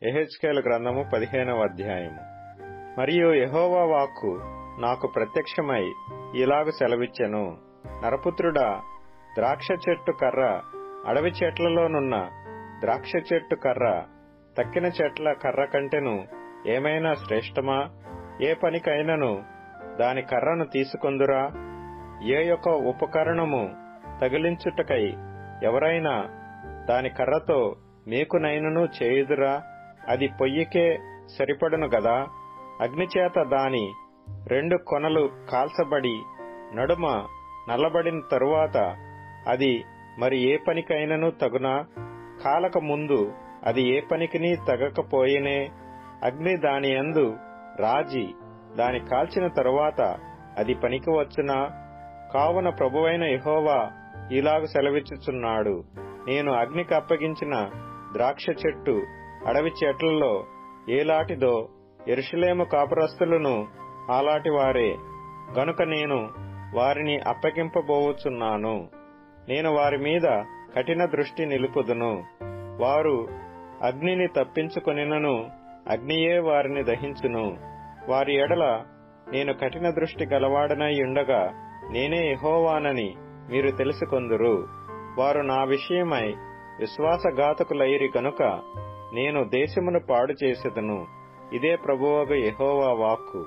యెహెజ్కేలు గ్రంథము 15వ అధ్యాయము. మరియు యెహోవా వాక్కు నాకు ప్రత్యక్షమై ఇలాగు సెలవిచ్చెను, నరపుత్రుడా, ద్రాక్ష చెట్టు కర్ర అడవి చెట్లలోనున్న ద్రాక్ష చెట్టు కర్ర తక్కిన చెట్ల కర్ర కంటెను ఏమైనా శ్రేష్టమా? ఏ పనికైనను దాని కర్రను తీసుకొందురా? ఏ యొక్క ఉపకరణము తగిలించుటకై ఎవరైనా దాని కర్రతో మీకునైనను చేయుదురా? అది పొయ్యికే సరిపడును గదా? అగ్నిచేత దాని 2 కొనలు కాల్చబడి నడుమ నల్లబడిన తరువాత అది మరి ఏ పనికైనను తగునా? కాలక ముందు అది ఏ పనికిని తగకపోయినే అగ్ని దాని యందు రాజి దాని కాల్చిన తరువాత అది పనికి వచ్చునా? కావున ప్రభువైన యెహోవా ఇలాగు సెలవిచ్చుచున్నాడు, నేను అగ్నికి అప్పగించిన ద్రాక్ష చెట్టు అడవి చెట్లలో ఏలాటిదో యెరూషలేము కాపురస్తులను అలాటి వారే గనుక నేను వారిని అప్పగింపబోవుచున్నాను. నేను వారి మీద కఠిన దృష్టి నిలుపుదును. వారు అగ్నిని తప్పించుకొనినను అగ్నియే వారిని దహించును. వారి ఎడల నేను కఠిన దృష్టి గలవాడనై ఉండగా నేనే యెహోవానని మీరు తెలుసుకొందురు. వారు నా విషయమై విశ్వాసఘాతకులైరి కనుక నేను దేశమును పాడు చేసెదను. ఇదే ప్రభువగు యెహోవా వాక్కు.